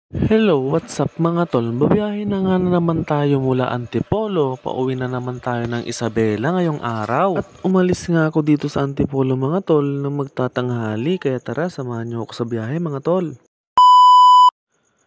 Hello, what's up mga tol? Babiyahe na nga na naman tayo mula Antipolo. Pauwi na naman tayo ng Isabela ngayong araw. At umalis nga ako dito sa Antipolo mga tol nang magtatanghali. Kaya tara, samahan niyo ako sa biyahe mga tol.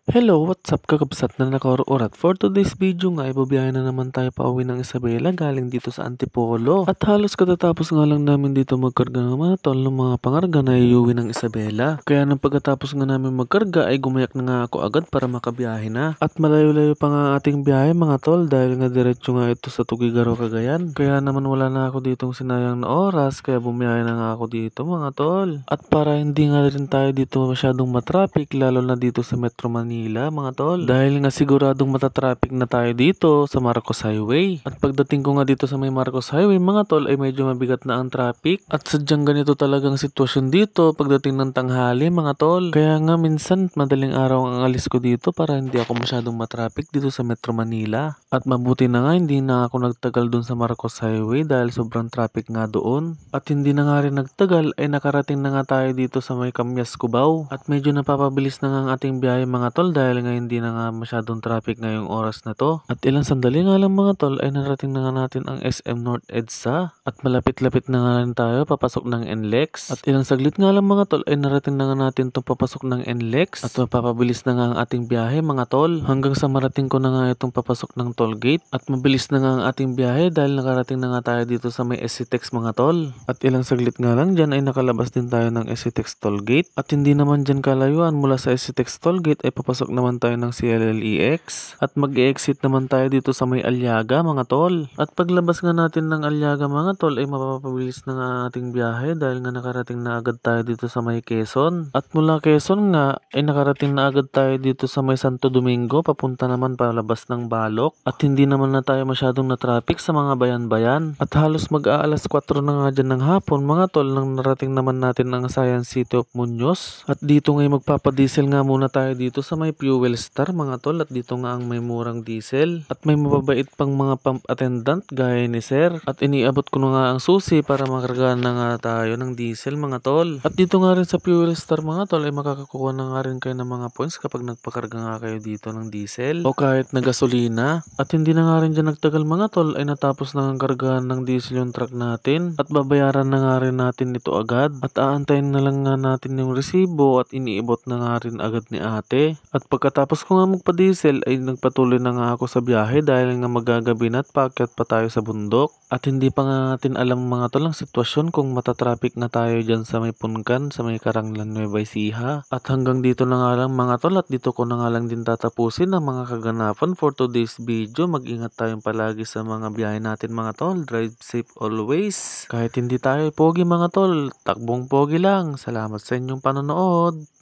Hello, what's up kakabsat na nakaurat. For today's video nga, ibabiyahe na naman tayo pauwi ng Isabela galing dito sa Antipolo. At halos katatapos nga lang namin dito magkarga ng mga tol ng mga pangarga na iuwi ng Isabela. Kaya nang pagkatapos nga namin magkarga ay gumayak na nga ako agad para makabiyahe na. At malayo-layo pa nga ang ating biyahe mga tol dahil nga diretso nga ito sa Tugigaraw, Cagayan. Kaya naman wala na ako ditong sinayang na oras kaya bumiyahe na nga ako dito mga tol. At para hindi nga rin tayo dito masyadong matraffic lalo na dito sa Metro Manila mga tol. Dahil nga siguradong matatraffic na tayo dito sa Marcos Highway. At pagdating ko nga dito sa may Marcos Highway mga tol ay medyo mabigat na ang traffic. At sadyang ganito talagang sitwasyon dito pagdating ng tanghali mga tol. Kaya nga minsan madaling araw ang alis ko dito para hindi ako masyadong matraffic dito sa Metro Manila. At mabuti na nga hindi na ako nagtagal dun sa Marcos Highway dahil sobrang traffic nga doon. At hindi na nga rin nagtagal ay nakarating na nga tayo dito sa may Kamyas, Cubao. At medyo napapabilis na nga ang ating biyahe mga tol dahil nga hindi na nga masyadong traffic ngayong oras na to. At ilang sandali nga lang mga tol ay narating na nga natin ang SM North EDSA. At malapit-lapit na nga rin tayo papasok ng NLEX. At ilang saglit nga lang mga tol ay narating na nga natin itong papasok ng NLEX. At mapapabilis na nga ang ating biyahe mga tol. Hanggang sa marating ko na nga itong papasok ng toll gate. At mabilis na nga ang ating biyahe dahil nakarating na nga tayo dito sa may SCTEX mga tol. At ilang saglit nga lang dyan ay nakalabas din tayo ng SCTEX toll gate. At hindi naman dyan kalayuan mula sa SCTEX toll gate ay papasok naman tayo ng CLLEX. At mag-exit naman tayo dito sa may Aliaga mga tol. At paglabas nga natin ng Aliaga mga tol ay mapapabilis na nga ating biyahe dahil nga nakarating na agad tayo dito sa may Quezon. At mula Quezon nga ay nakarating na agad tayo dito sa may Santo Domingo papunta naman palabas ng Balok. At hindi naman na tayo masyadong na-traffic sa mga bayan-bayan. At halos mag-aalas 4 na nga dyan ng hapon mga tol nang narating naman natin ang Science City of Muñoz. At dito ngay magpapadiesel nga muna tayo dito sa may Fuel Star mga tol. At dito nga ang may murang diesel. At may mababait pang mga pump attendant gaya ni sir. At iniabot ko na nga ang susi para makargaan na nga tayo ng diesel mga tol. At dito nga rin sa Fuel Star mga tol ay makakakuha na nga rin kayo ng mga points kapag nagpakarga nga kayo dito ng diesel o kahit na gasolina. At hindi na nga rin dyan nagtagal mga tol ay natapos na ang kargahan ng diesel yung truck natin. At babayaran na nga rin natin ito agad. At aantayin na lang nga natin yung resibo at iniibot na nga rin agad ni ate. At pagkatapos ko nga magpa-diesel ay nagpatuloy na nga ako sa biyahe dahil nga magagabi na at paakyat pa tayo sa bundok. At hindi pa nga natin alam mga tol ang sitwasyon kung matatraffic na tayo dyan sa may Punkan, sa may Karanglan, Nueva Ecija. At hanggang dito na nga lang mga tol at dito ko na nga lang din tatapusin ang mga kaganapan for today's video. Mag-ingat tayong palagi sa mga biyahe natin mga tol. Drive safe always. Kahit hindi tayo pogi mga tol, takbong pogi lang. Salamat sa inyong panonood.